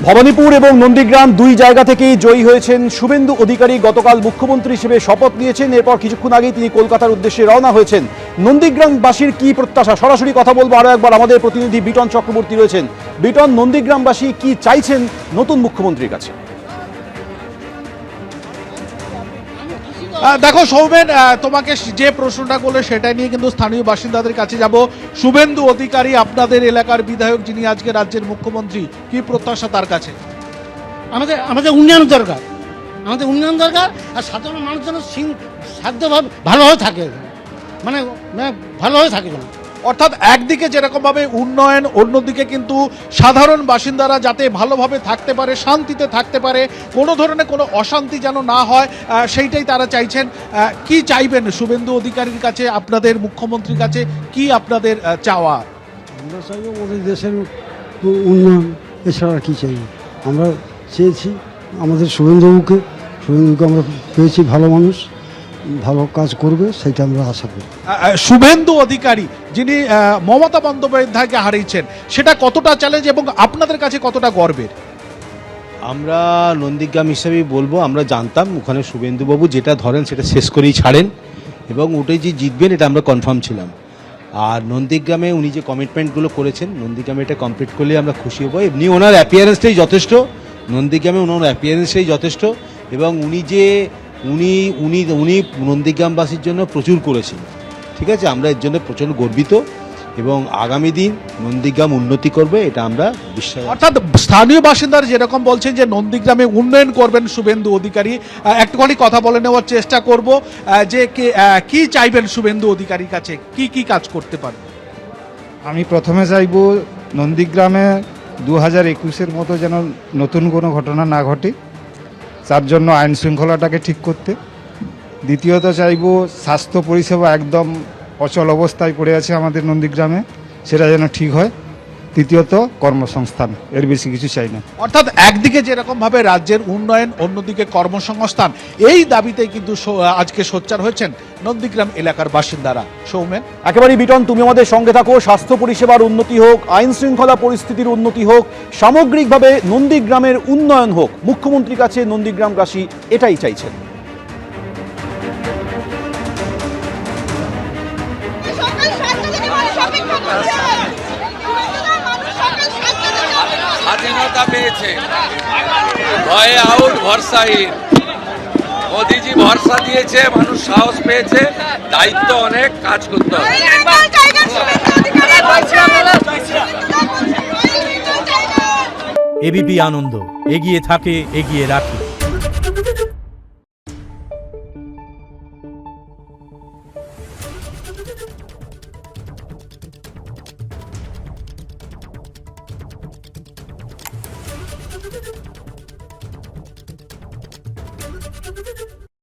ভবানীপুর এবং নন্দীগ্রাম দুই জায়গা থেকেই জয়ী হয়েছেন শুভেন্দু অধিকারী। গতকাল মুখ্যমন্ত্রী হিসেবে শপথ নিয়েছেন, এরপর কিছুক্ষণ আগেই তিনি কলকাতার উদ্দেশ্যে রওনা হয়েছেন। নন্দীগ্রামবাসীর কি প্রত্যাশা, সরাসরি কথা বলবো আরো একবার। আমাদের প্রতিনিধি বিটন চক্রবর্তী রয়েছেন। বিটন, নন্দীগ্রামবাসী কি চাইছেন নতুন মুখ্যমন্ত্রীর কাছে? দেখো সৌমেন, তোমাকে যে প্রশ্নটা করলে সেটা নিয়ে কিন্তু স্থানীয় বাসিন্দাদের কাছে যাব। শুভেন্দু অধিকারী আপনাদের এলাকার বিধায়ক, যিনি আজকে রাজ্যের মুখ্যমন্ত্রী, কি প্রত্যাশা তার কাছে? আমাদের উন্নয়ন দরকার, আমাদের উন্নয়ন দরকার। আর সাধারণ মানুষ যেন সাধ্যভাবে ভালোভাবে থাকে, মানে ভালোভাবে থাকে যেন। অর্থাৎ একদিকে যেরকম ভাবে উন্নয়ন, অন্যদিকে কিন্তু সাধারণ বাসিন্দারা যাতে ভালোভাবে থাকতে পারে, শান্তিতে থাকতে পারে, কোনো ধরনের কোনো অশান্তি যেন না হয়, সেইটাই তারা চাইছেন। কি চাইবেন শুভেন্দু অধিকারীর কাছে, আপনাদের মুখ্যমন্ত্রীর কাছে কি আপনাদের চাওয়া? আমরা চাইবো আমাদের দেশের উন্নয়ন, এছাড়া আর কি চাইব। আমরা চেয়েছি আমাদের শুভেন্দুকে আমরা পেয়েছি, ভালো মানুষ, ভালো কাজ করবে, সেটা আমরা আশা করি। শুভেন্দু অধিকারী যিনি মমতা বন্দ্যোপাধ্যায়কে হারিয়েছেন, সেটা কতটা চ্যালেঞ্জ এবং আপনাদের কাছে কতটা গর্বের? আমরা নন্দীগ্রাম হিসাবেই বলবো, আমরা জানতাম ওখানে শুভেন্দুবাবু যেটা ধরেন সেটা শেষ করেই ছাড়েন এবং ওটাই যে জিতবেন এটা আমরা কনফার্ম ছিলাম। আর নন্দীগ্রামে উনি যে কমিটমেন্টগুলো করেছেন, নন্দীগ্রামে এটা কমপ্লিট করলে আমরা খুশি হবো। এমনি ওনার অ্যাপিয়ারেন্সটাই যথেষ্ট, নন্দীগ্রামে ওনার অ্যাপিয়ারেন্সটাই যথেষ্ট। এবং উনি যে উনি উনি উনি নন্দীগ্রামবাসীর জন্য প্রচুর করেছেন, ঠিক আছে, আমরা এর জন্য প্রচণ্ড গর্বিত এবং আগামী দিন নন্দীগ্রাম উন্নতি করবে, এটা আমরা বিশ্বাস। অর্থাৎ স্থানীয় বাসিন্দারা যেরকম বলছেন যে নন্দীগ্রামে উন্নয়ন করবেন শুভেন্দু অধিকারী, একটুখানি কথা বলে নেওয়ার চেষ্টা করব যে কি চাইবেন শুভেন্দু অধিকারীর কাছে, কি কি কাজ করতে পারে? আমি প্রথমে চাইব নন্দীগ্রামে 2021-এর মতো যেন নতুন কোনো ঘটনা না ঘটে, তার জন্য আইন শৃঙ্খলাটাকে ঠিক করতে। দ্বিতীয়ত চাইব স্বাস্থ্য পরিষেবা একদম অচল অবস্থায় পড়ে আছে আমাদের নন্দীগ্রামে, সেটা যেন ঠিক হয়। তৃতীয়ত কর্মসংস্থান, এর বেশি কিছু চাই না। অর্থাৎ একদিকে যেরকম ভাবে রাজ্যের উন্নয়ন, অন্যদিকে কর্মসংস্থান, এই দাবিতে কিন্তু আজকে সোচ্চার হয়েছেন নন্দীগ্রাম এলাকার বাসিন্দারা। সৌমেন, একেবারেই বিটন, তুমি আমাদের সঙ্গে থাকো। স্বাস্থ্য পরিষেবার উন্নতি হোক, আইন শৃঙ্খলা পরিস্থিতির উন্নতি হোক, সামগ্রিকভাবে নন্দীগ্রামের উন্নয়ন হোক, মুখ্যমন্ত্রীর কাছে নন্দীগ্রামবাসী এটাই চাইছেন। স্বাধীনতা পেয়েছে, ভয়ে আউট ভরসা ইন। মোদিজি ভরসা দিয়েছে, মানুষ সাহস পেয়েছে, দায়িত্ব অনেক, কাজ করতে হবে। এবিপি আনন্দ, এগিয়ে থাকে, এগিয়ে রাখে।